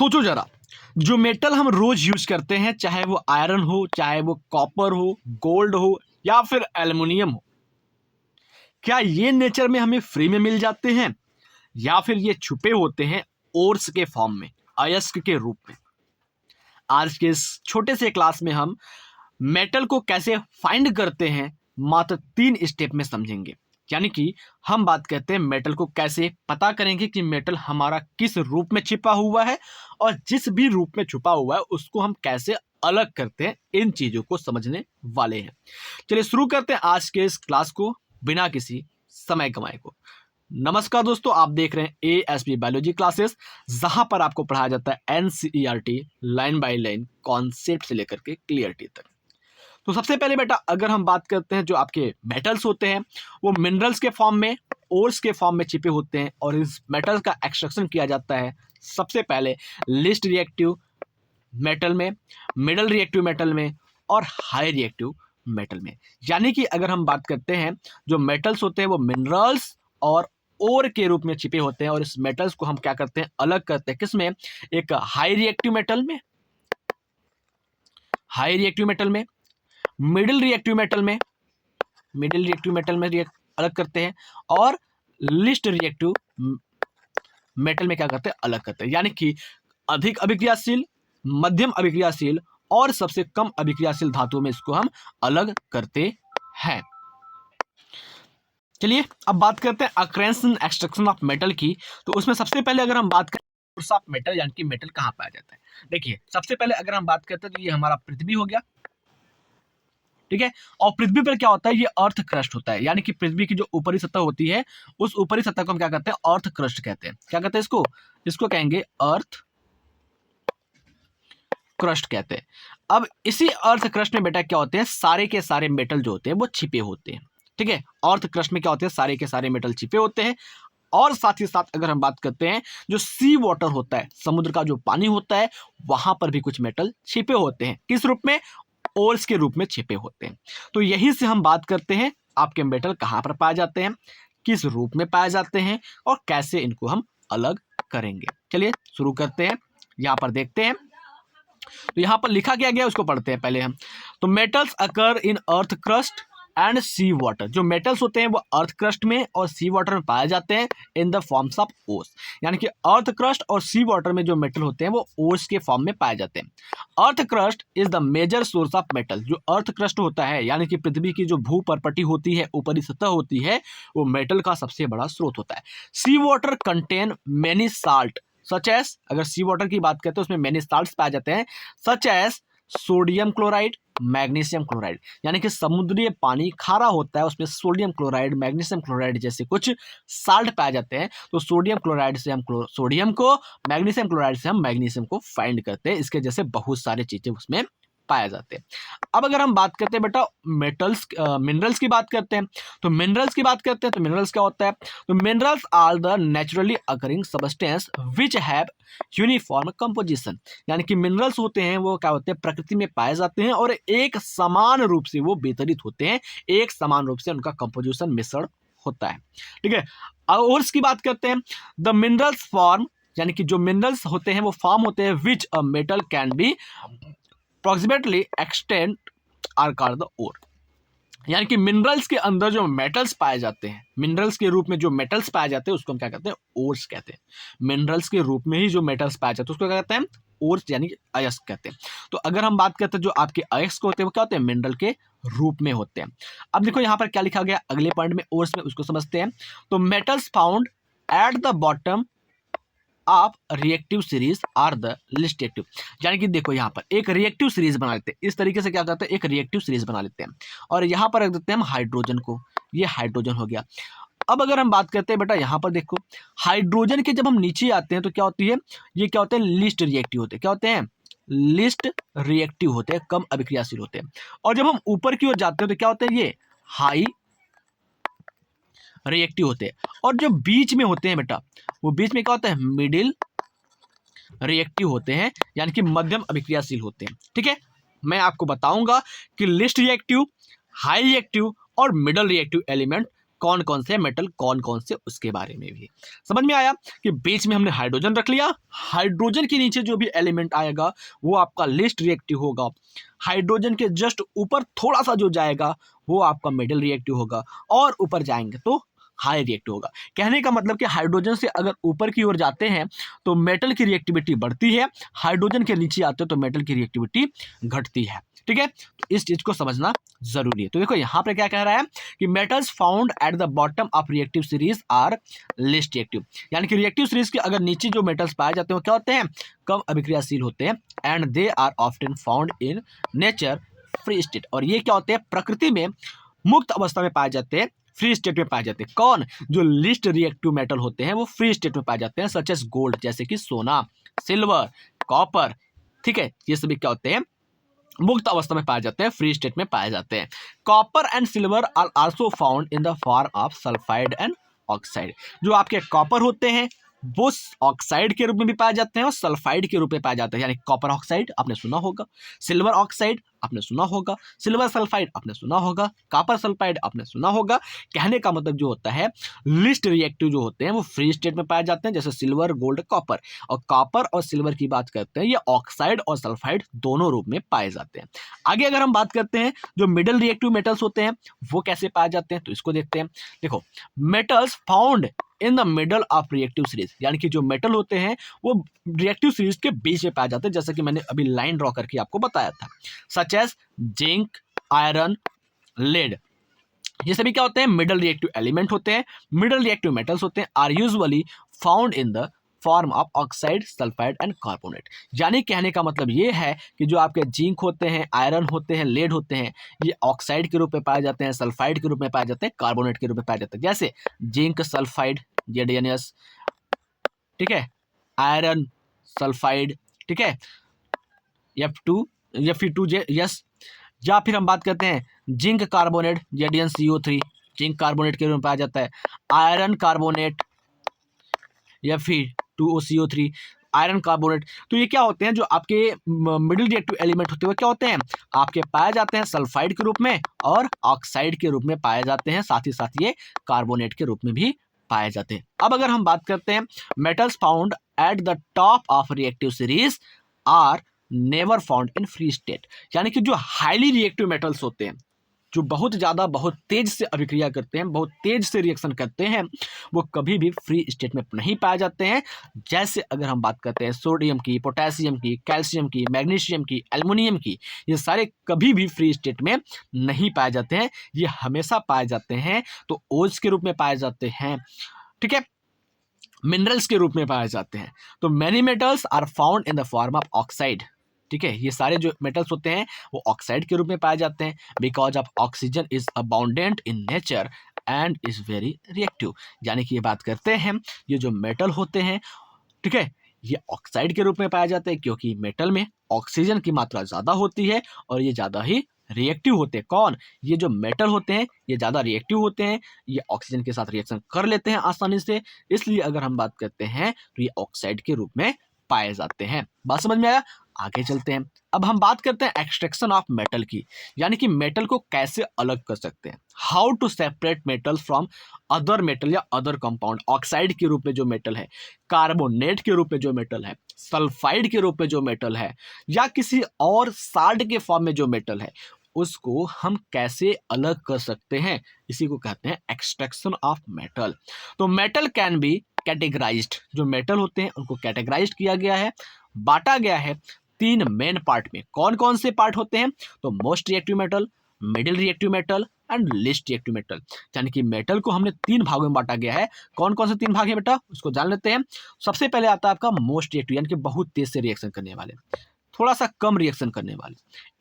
सोचो जरा, जो मेटल हम रोज यूज करते हैं, चाहे वो आयरन हो, चाहे वो कॉपर हो, गोल्ड हो या फिर एल्युमिनियम हो, क्या ये नेचर में हमें फ्री में मिल जाते हैं या फिर ये छुपे होते हैं ओर्स के फॉर्म में, अयस्क के रूप में। आज के इस छोटे से क्लास में हम मेटल को कैसे फाइंड करते हैं मात्र 3 स्टेप में समझेंगे। यानी कि हम बात करते हैं मेटल को कैसे पता करेंगे कि मेटल हमारा किस रूप में छिपा हुआ है, और जिस भी रूप में छुपा हुआ है उसको हम कैसे अलग करते हैं, इन चीजों को समझने वाले हैं। चलिए शुरू करते हैं आज के इस क्लास को बिना किसी समय गंवाए को। नमस्कार दोस्तों, आप देख रहे हैं ASB बायोलॉजी क्लासेस, जहां पर आपको पढ़ाया जाता है NCERT line by line, concept से लेकर के क्लियरिटी तक। तो सबसे पहले बेटा, अगर हम बात करते हैं जो आपके मेटल्स होते हैं वो मिनरल्स के फॉर्म में, ओर्स के फॉर्म में छिपे होते हैं, और इस मेटल्स का एक्सट्रैक्शन किया जाता है सबसे पहले लिस्ट रिएक्टिव मेटल में, मिडल रिएक्टिव मेटल में और हाई रिएक्टिव मेटल में। यानी कि अगर हम बात करते हैं जो मेटल्स होते हैं वो मिनरल्स और ओर के रूप में छिपे होते हैं, और इस मेटल्स को हम क्या करते हैं, अलग करते हैं। किसमें? एक हाई रिएक्टिव मेटल में, हाई रिएक्टिव मेटल में, मिडिल रिएक्टिव मेटल में, मिडिल रिएक्टिव मेटल में अलग करते हैं, और लिस्ट रिएक्टिव मेटल में क्या करते हैं, अलग करते हैं। यानी कि अधिक अभिक्रियाशील, मध्यम अभिक्रियाशील और सबसे कम अभिक्रियाशील धातुओं में इसको हम अलग करते हैं। चलिए अब बात करते हैं occurrence and extraction of metal की। तो उसमें सबसे पहले अगर हम बात करें सोर्स ऑफ मेटल, यानी कि मेटल कहाँ पाया जाता है। देखिए सबसे पहले अगर हम बात करते हैं तो ये हमारा पृथ्वी हो गया, ठीक है। और पृथ्वी पर क्या होता है, ये अर्थ क्रस्ट होता है। यानी कि पृथ्वी की जो ऊपरी सतह होती है उस ऊपरी सतह को हम क्या कहते हैं, अर्थ क्रस्ट कहते हैं। क्या कहते हैं इसको? इसको कहेंगे अर्थ क्रस्ट कहते हैं। अब इसी अर्थ क्रस्ट में बेटा क्या होते हैं, सारे के सारे मेटल जो होते हैं वो छिपे होते हैं, ठीक है। अर्थ क्रस्ट में क्या होते हैं, सारे के सारे मेटल छिपे होते हैं। और साथ ही साथ अगर हम बात करते हैं जो सी वाटर होता है, समुद्र का जो पानी होता है, वहां पर भी कुछ मेटल छिपे होते हैं। किस रूप में? ओर्स के रूप में छिपे होते हैं। तो यही से हम बात करते हैं आपके मेटल कहां पर पाए जाते हैं, किस रूप में पाए जाते हैं, और कैसे इनको हम अलग करेंगे। चलिए शुरू करते हैं। यहां पर देखते हैं, तो यहां पर लिखा गया उसको पढ़ते हैं पहले हम। तो metals occur in earth crust and sea water. जो मेटल्स होते हैं वो अर्थ क्रस्ट में और सी वाटर में पाए जाते हैं in the forms of ores. यानी कि अर्थ क्रस्ट और सी वाटर में जो मेटल होते हैं वो ओर्स के फॉर्म में पाए जाते हैं। Earth crust is the major source of metal. जो अर्थ क्रस्ट होता है यानी कि पृथ्वी की जो भू परपटी होती है, ऊपरी सतह होती है, वो मेटल का सबसे बड़ा स्रोत होता है। Sea water contain many salt such as, अगर सी वाटर की बात करते हैं उसमें मेनी साल्ट्स पाए जाते हैं, such as sodium chloride, magnesium chloride. यानी कि समुद्री पानी खारा होता है, उसमें सोडियम क्लोराइड, मैग्नीशियम क्लोराइड जैसे कुछ साल्ट पाए जाते हैं। तो सोडियम क्लोराइड से हम सोडियम को, मैग्नीशियम क्लोराइड से हम मैग्नीशियम को फाइंड करते हैं। इसके जैसे बहुत सारे चीजें उसमें पाए जाते हैं। अब अगर हम बात करते हैं बेटा मेटल्स, मिनरल्स की बात करते हैं, तो मिनरल्स की बात करते हैं तो मिनरल्स क्या होता है, तो minerals are the naturally occurring substance which have uniform composition. यानी कि मिनरल्स होते हैं वो क्या होते हैं, प्रकृति में पाए जाते हैं और एक समान रूप से वो वितरित होते हैं, एक समान रूप से उनका कंपोजिशन मिश्रण होता है, ठीक है। और इसकी बात करते हैं, द मिनरल्स फॉर्म, यानी कि जो मिनरल्स होते हैं वो फॉर्म होते हैं which a metal can be approximately extend are called the ore. यानी कि मिनरल्स के अंदर जो मेटल्स पाए जाते हैं, मिनरल्स के रूप में जो मेटल्स पाए जाते हैं उसको हम क्या कहते हैं, ओर्स कहते हैं। मिनरल्स के रूप में ही जो मेटल्स पाए जाते हैं उसको क्या कहते हैं, ओर्स यानी कि अयस्क कहते हैं। तो अगर हम बात करते हैं जो आपके अयस्क होते हैं वो क्या होते हैं, मिनरल के रूप में होते हैं। अब देखो यहाँ पर क्या लिखा गया अगले पॉइंट में, ओर्स में, उसको समझते हैं। तो metals found at the bottom आप reactive series are the list reactive. यानी कि देखो यहाँ पर एक रिएक्टिव सीरीज बना लेते हैं। इस तरीके से क्या करते हैं, एक रिएक्टिव सीरीज बना लेते हैं और यहाँ पर रख देते हैं हम हाइड्रोजन को। ये हाइड्रोजन हो गया। अब अगर हम बात करते हैं बेटा यहाँ पर देखो, हाइड्रोजन के जब हम नीचे आते हैं तो क्या होती है, ये क्या होते हैं, लिस्ट रिएक्टिव होते हैं। क्या होते हैं, लिस्ट रिएक्टिव होते हैं, कम अभिक्रियाशील होते हैं। और जब हम ऊपर की ओर जाते हैं तो क्या होते हैं, ये हाई रिएक्टिव होते हैं। और जो बीच में होते हैं बेटा, वो बीच में क्या होता है, मिडिल रिएक्टिव होते हैं, यानी कि मध्यम अभिक्रियाशील होते हैं, ठीक है। मैं आपको बताऊंगा कि लिस्ट रिएक्टिव, हाई रिएक्टिव और मिडल रिएक्टिव एलिमेंट कौन कौन से मेटल, कौन कौन से, उसके बारे में भी समझ में आया कि बीच में हमने हाइड्रोजन रख लिया। हाइड्रोजन के नीचे जो भी एलिमेंट आएगा वो आपका लीस्ट रिएक्टिव होगा। हाइड्रोजन के जस्ट ऊपर थोड़ा सा जो जाएगा वो आपका मिडिल रिएक्टिव होगा, और ऊपर जाएंगे तो हाई रिएक्टिव होगा। कहने का मतलब कि हाइड्रोजन से अगर ऊपर की ओर जाते हैं तो मेटल की रिएक्टिविटी बढ़ती है, हाइड्रोजन के नीचे आते हैं तो मेटल की रिएक्टिविटी घटती है। ठीक है, तो इस चीज को समझना जरूरी है। तो देखो यहाँ पे क्या कह रहा है कि metals found at the bottom of reactive series are least reactive, यानी कि रिएक्टिव सीरीज के अगर नीचे जो मेटल्स पाए जाते हैं वो क्या होते हैं, कम अभिक्रियाशील होते हैं। And they are often found in nature free state, और ये क्या होते हैं, प्रकृति में मुक्त अवस्था में पाए जाते हैं, फ्री स्टेट में पाए जाते हैं। कौन, जो लीस्ट रिएक्टिव मेटल होते हैं वो फ्री स्टेट में पाए जाते हैं, सच एज गोल्ड, जैसे कि सोना, सिल्वर, कॉपर। ठीक है, ये सभी क्या होते हैं, मुक्त अवस्था में पाए जाते हैं, फ्री स्टेट में पाए जाते हैं। Copper and silver are also found in the form of sulphide and oxide. जो आपके कॉपर होते हैं वो ऑक्साइड के रूप में भी पाए जाते हैं और सल्फाइड के रूप में पाए जाते हैं, यानी कॉपर ऑक्साइड आपने सुना होगा, सिल्वर ऑक्साइड आपने सुना होगा, सिल्वर सल्फाइड आपने सुना होगा, कॉपर सल्फाइड आपने सुना होगा। कहने का मतलब जो होता है, लिस्ट रिएक्टिव जो होते हैं वो फ्री स्टेट में पाए जाते हैं, जैसे सिल्वर, गोल्ड, कॉपर। और कॉपर और सिल्वर की बात करते हैं, ये ऑक्साइड और सल्फाइड दोनों रूप में पाए जाते हैं। आगे अगर हम बात करते हैं जो मिडल रिएक्टिव मेटल्स होते हैं वो कैसे पाए जाते हैं, तो इसको देखते हैं। देखो, metals found in the middle of reactive series, यानी कि जो मेटल होते हैं वो रिएक्टिव सीरीज के बीच में पाए जाते हैं, जैसे कि मैंने अभी लाइन ड्रॉ करके आपको बताया था, such as zinc, iron, lead. ये सभी क्या होते हैं, मिडल रिएक्टिव एलिमेंट होते हैं, मिडल रिएक्टिव मेटल्स होते हैं, are usually found in the form of oxide, sulphide and carbonate. यानी कहने का मतलब ये है कि जो आपके जिंक होते हैं, आयरन होते हैं, लेड होते हैं, ये ऑक्साइड के रूप में पाए जाते हैं, सल्फाइड के रूप में पाए जाते हैं, कार्बोनेट के रूप में पाए जाते हैं, जैसे जिंक सल्फाइड ZnS, ठीक है, आयरन सल्फाइड, ठीक है, Fe2F2S, या फिर हम बात करते हैं zinc carbonate ZnCO3, zinc carbonate के रूप में पाया जाता है, iron carbonate Fe2OCO3, iron carbonate. तो ये क्या होते हैं, जो आपके मिडिल रिएक्टिव एलिमेंट होते हैं वो क्या होते हैं, आपके पाए जाते हैं सल्फाइड के रूप में और ऑक्साइड के रूप में पाए जाते हैं, साथ ही साथ ये कार्बोनेट के रूप में भी पाए जाते हैं। अब अगर हम बात करते हैं metals found at the top of reactive series are never found in free state, यानी कि जो हाईली रिएक्टिव मेटल्स होते हैं, जो बहुत ज़्यादा बहुत तेज से अभिक्रिया करते हैं, बहुत तेज से रिएक्शन करते हैं, वो कभी भी फ्री स्टेट में नहीं पाए जाते हैं। जैसे अगर हम बात करते हैं सोडियम की, पोटेशियम की, कैल्शियम की, मैग्नीशियम की, एल्युमिनियम की, ये सारे कभी भी फ्री स्टेट में नहीं पाए जाते हैं, ये हमेशा पाए जाते हैं तो ओज के रूप में पाए जाते हैं, ठीक है, मिनरल्स के रूप में पाए जाते हैं। तो many metals are found in the form of oxide, ठीक है, ये सारे जो मेटल्स होते हैं वो ऑक्साइड के रूप में पाए जाते हैं, because of oxygen is abundant in nature and is very reactive. यानी कि ये बात करते हैं ये जो मेटल होते हैं, ठीक है, ये ऑक्साइड के रूप में पाए जाते हैं क्योंकि मेटल में ऑक्सीजन की मात्रा ज़्यादा होती है और ये ज़्यादा ही रिएक्टिव होते हैं। कौन, ये जो मेटल होते हैं ये ज़्यादा रिएक्टिव होते हैं, ये ऑक्सीजन के साथ रिएक्शन कर लेते हैं आसानी से, इसलिए अगर हम बात करते हैं तो ये ऑक्साइड के रूप में पाए जाते हैं। बात समझ में आया, आगे चलते हैं। अब हम बात करते हैं एक्सट्रैक्शन ऑफ मेटल की, यानी कि मेटल को कैसे अलग कर सकते हैं, how to separate metal from other metal या अदर कंपाउंड। ऑक्साइड के रूप में जो मेटल है, कार्बोनेट के रूप में जो मेटल है, सल्फाइड के रूप में जो मेटल है, या किसी और साल्ट के फॉर्म में जो मेटल है, उसको हम कैसे अलग कर सकते हैं, इसी को कहते हैं एक्सट्रैक्शन ऑफ मेटल। तो मेटल कैन बी कैटेगराइज्ड, जो मेटल होते हैं उनको कैटेगराइज्ड किया गया है, बांटा गया है तीन मेन पार्ट में। कौन कौन से पार्ट होते हैं, तो most reactive metal, middle reactive metal and least reactive metal. यानी कि मेटल को हमने तीन भागों में बांटा गया है। कौन कौन से तीन भाग हैं बेटा, उसको जान लेते हैं। सबसे पहले आता है आपका मोस्ट रिएक्टिव, यानी कि बहुत तेज से रिएक्शन करने वाले, थोड़ा सा कम रिएक्शन करने वाले,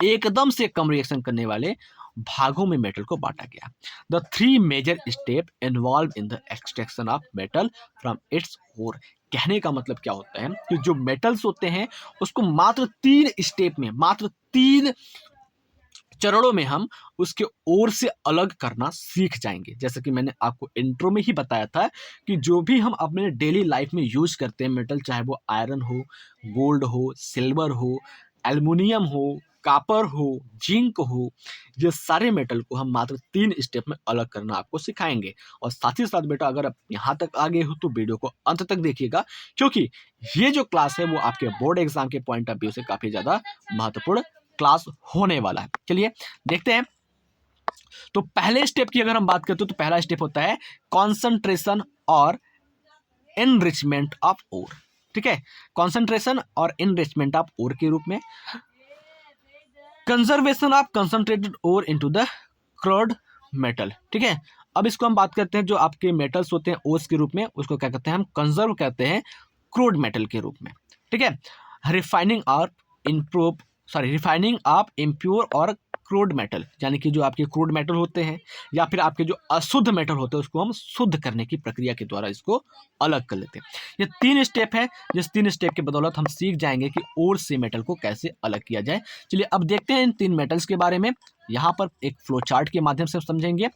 एकदम से कम रिएक्शन करने वाले भागों में मेटल को बांटा गया। The three major step involve in the extraction of metal from its ore. कहने का मतलब क्या होता है कि जो मेटल्स होते हैं उसको मात्र तीन स्टेप में, मात्र तीन चरणों में हम उसके ओर से अलग करना सीख जाएंगे। जैसे कि मैंने आपको इंट्रो में ही बताया था कि जो भी हम अपने डेली लाइफ में यूज करते हैं मेटल, चाहे वो आयरन हो, गोल्ड हो, सिल्वर हो, एल्युमिनियम हो, कॉपर हो, जिंक हो, ये सारे मेटल को हम मात्र 3 स्टेप में अलग करना आपको सिखाएंगे। और साथ ही साथ बेटा अगर आप यहाँ तक आ गए हो तो वीडियो को अंत तक देखिएगा, क्योंकि ये जो क्लास है वो आपके बोर्ड एग्जाम के पॉइंट ऑफ व्यू से काफी ज्यादा महत्वपूर्ण क्लास होने वाला है। चलिए देखते हैं। तो पहले स्टेप की अगर हम बात करते हो तो पहला स्टेप होता है कॉन्सेंट्रेशन और एनरिचमेंट ऑफ ओर। ठीक है, कॉन्सेंट्रेशन और एनरिचमेंट ऑफ ओर के रूप में conservation of concentrated ore into the crude metal. ठीक है, अब इसको हम बात करते हैं जो आपके मेटल्स होते हैं ओर्स के रूप में, उसको क्या कहते हैं हम कंजर्व कहते हैं क्रूड मेटल के रूप में। ठीक है, रिफाइनिंग और रिफाइनिंग ऑफ इम्प्योर और क्रूड मेटल, यानी कि जो आपके क्रूड मेटल होते हैं या फिर आपके जो अशुद्ध मेटल होते हैं उसको हम शुद्ध करने की प्रक्रिया के द्वारा इसको अलग कर लेते हैं। ये 3 स्टेप है, जिस 3 स्टेप के बदौलत हम सीख जाएंगे कि ओर से मेटल को कैसे अलग किया जाए। चलिए अब देखते हैं इन 3 मेटल्स के बारे में। यहाँ पर एक फ्लो चार्ट के माध्यम से समझेंगे।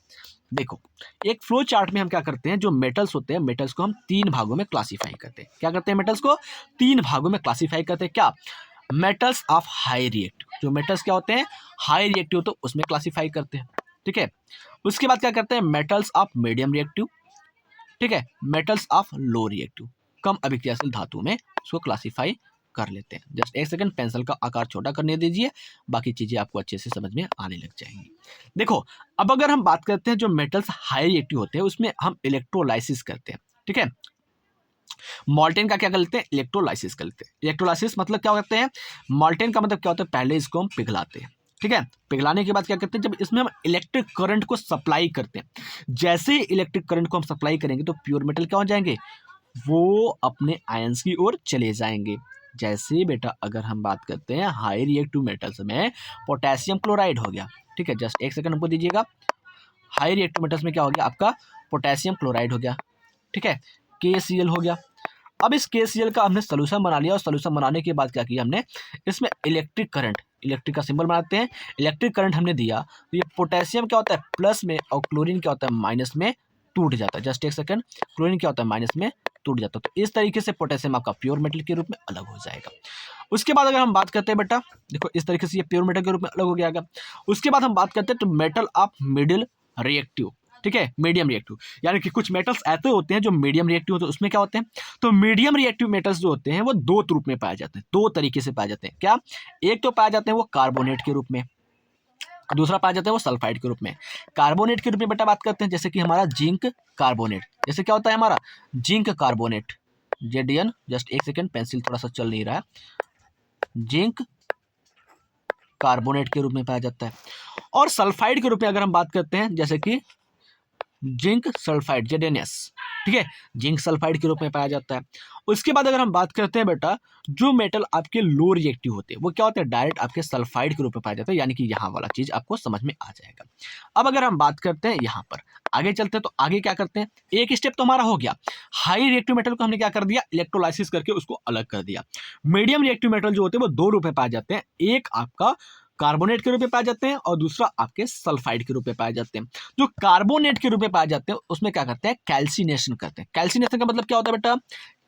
देखो, एक फ्लो चार्ट में हम क्या करते हैं, जो मेटल्स होते हैं मेटल्स को हम 3 भागों में क्लासीफाई करते हैं। क्या करते हैं, मेटल्स को 3 भागों में क्लासीफाई करते हैं। क्या, मेटल्स ऑफ हाई रिएक्टिव, जो मेटल्स क्या होते हैं हाई रिएक्टिव तो उसमें क्लासीफाई करते हैं। ठीक है, उसके बाद क्या करते हैं मेटल्स ऑफ मीडियम रिएक्टिव। ठीक है, मेटल्स ऑफ लो रिएक्टिव, कम अभिक्रियाशील धातु में उसको क्लासीफाई कर लेते हैं। जस्ट एक सेकंड, पेंसिल का आकार छोटा करने दीजिए, बाकी चीजें आपको अच्छे से समझ में आने लग जाएंगी। देखो, अब अगर हम बात करते हैं जो मेटल्स हाई रिएक्टिव होते हैं उसमें हम इलेक्ट्रोलाइसिस करते हैं। ठीक है, मॉल्टेन का क्या करते हैं, इलेक्ट्रोलाइसिस करते हैं। इलेक्ट्रोलाइसिस मतलब क्या करते हैं, मॉल्टेन का मतलब क्या होता है, पहले इसको हम पिघलाते हैं। ठीक है, पिघलाने के बाद क्या करते हैं, जब इसमें हम इलेक्ट्रिक करंट को सप्लाई करते हैं, जैसे ही इलेक्ट्रिक करंट को हम सप्लाई करेंगे तो प्योर मेटल क्या हो जाएंगे, वो अपने आयंस की ओर चले जाएंगे। जैसे बेटा अगर हम बात करते हैं हाई रिएक्टिव मेटल्स में पोटेशियम क्लोराइड हो गया। ठीक है, जस्ट एक सेकंड हमको दीजिएगा। हाई रिएक्टिव मेटल्स में क्या हो गया आपका, पोटेशियम क्लोराइड हो गया। ठीक है, KCl हो गया। अब इस KCl का हमने सोल्यूशन बना लिया और सोल्यूशन बनाने के बाद क्या किया हमने, इसमें इलेक्ट्रिक करंट, इलेक्ट्रिक का सिंबल बनाते हैं, इलेक्ट्रिक करंट हमने दिया तो ये पोटेशियम क्या होता है प्लस में और क्लोरीन क्या होता है माइनस में टूट जाता है। जस्ट एक सेकंड, क्लोरीन क्या होता है माइनस में टूट जाता है। तो इस तरीके से पोटेशियम आपका प्योर मेटल के रूप में अलग हो जाएगा। उसके बाद अगर हम बात करते हैं बेटा, देखो इस तरीके से ये प्योर मेटल के रूप में अलग हो गया। उसके बाद हम बात करते हैं तो मेटल ऑफ मिडिल रिएक्टिव। ठीक है, मीडियम रिएक्टिव, यानी कि कुछ मेटल्स ऐसे होते हैं जो मीडियम रिएक्टिव होते हैं, उसमें क्या होते हैं, तो मीडियम रिएक्टिव मेटल्स जो होते हैं वो 2 रूप में पाए जाते हैं, 2 तरीके से पाए जाते हैं। क्या, एक तो पाए जाते हैं वो कार्बोनेट के रूप में, दूसरा पाया जाता है वो सल्फाइड के रूप में। कार्बोनेट के रूप में बेटा बात करते हैं जैसे कि हमारा जिंक कार्बोनेट, जैसे क्या होता है हमारा जिंक कार्बोनेट, JDN। जस्ट एक सेकंड, पेंसिल थोड़ा सा चल नहीं रहा है। जिंक कार्बोनेट के रूप में पाया जाता है। और सल्फाइड के रूप में अगर हम बात करते हैं जैसे कि जिंक सल्फाइड, ZNS। ठीक है, जिंक सल्फाइड के रूप में पाया जाता है। उसके बाद अगर हम बात करते हैं बेटा जो मेटल आपके लो रिएक्टिव होते हैं वो क्या होते हैं, डायरेक्ट आपके सल्फाइड के रूप में पाया जाता है, यानी कि यहाँ वाला चीज आपको समझ में आ जाएगा। अब अगर हम बात करते हैं यहाँ पर आगे चलते हैं तो आगे क्या करते हैं, एक स्टेप तो हमारा हो गया, हाई रिएक्टिव मेटल को हमने क्या कर दिया, इलेक्ट्रोलाइसिस करके उसको अलग कर दिया। मीडियम रिएक्टिव मेटल जो होते हैं वो 2 रूप में पाए जाते हैं, एक आपका कार्बोनेट के रूप में पाए जाते हैं और दूसरा आपके सल्फाइड के रूप में पाए जाते हैं। जो कार्बोनेट के रूप में पाए जाते हैं उसमें क्या करते हैं, कैल्सिनेशन करते हैं। कैल्सिनेशन का मतलब क्या होता है बेटा,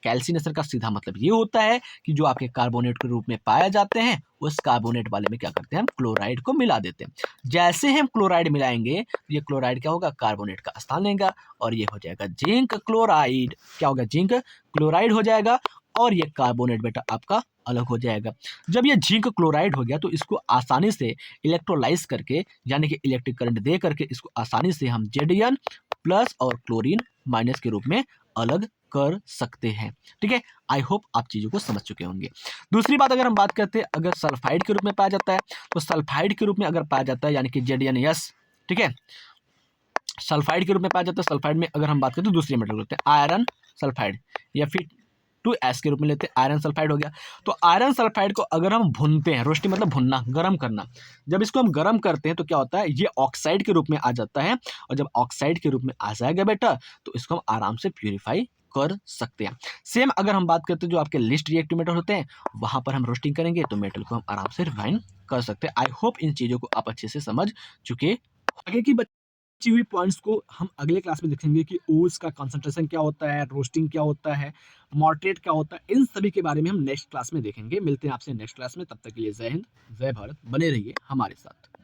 कैल्सिनेशन का सीधा मतलब ये होता है कि जो आपके कार्बोनेट के रूप में पाए जाते हैं उस कार्बोनेट वाले में क्या करते हैं हम क्लोराइड को मिला देते हैं। जैसे हम क्लोराइड मिलाएंगे ये क्लोराइड क्या होगा, कार्बोनेट का स्थान लेगा और ये हो जाएगा जिंक क्लोराइड। क्या होगा, जिंक क्लोराइड हो जाएगा और ये कार्बोनेट बेटा आपका अलग हो जाएगा। जब ये जिंक क्लोराइड हो गया तो इसको आसानी से इलेक्ट्रोलाइज करके यानी कि इलेक्ट्रिक करंट दे करके इसको आसानी से हम ZN प्लस और क्लोरीन माइनस के रूप में अलग कर सकते हैं। ठीक है, आई होप आप चीजों को समझ चुके होंगे। दूसरी बात अगर हम बात करते हैं अगर सल्फाइड के रूप में पाया जाता है तो सल्फाइड के रूप में अगर पाया जाता है यानी कि ZNS। ठीक है, सल्फाइड के रूप में पाया जाता है। सल्फाइड में अगर हम बात करते हैं दूसरे मेटल होते हैं आयरन सल्फाइड या फिर 2S के रूप में लेते हैं, आयरन सल्फाइड हो गया। तो आयरन सल्फाइड को अगर हम भूनते हैं, रोस्टिंग मतलब भुनना, गर्म करना, जब इसको हम गर्म करते हैं तो क्या होता है ये ऑक्साइड के रूप में आ जाता है और जब ऑक्साइड के रूप में आ जाएगा बेटा तो इसको हम आराम से प्यूरिफाई कर सकते हैं। सेम अगर हम बात करते हैं जो आपके लिस्ट रिएक्टिव मेटल होते हैं वहां पर हम रोस्टिंग करेंगे तो मेटल को हम आराम से रिफाइन कर सकते हैं। आई होप इन चीजों को आप अच्छे से समझ चुके। आगे की बची हुई पॉइंट्स को हम अगले क्लास में देखेंगे कि ओस का कंसंट्रेशन क्या होता है, रोस्टिंग क्या होता है, मॉडरेट क्या होता है, इन सभी के बारे में हम नेक्स्ट क्लास में देखेंगे। मिलते हैं आपसे नेक्स्ट क्लास में, तब तक के लिए जय हिंद, जय भारत, बने रहिए हमारे साथ।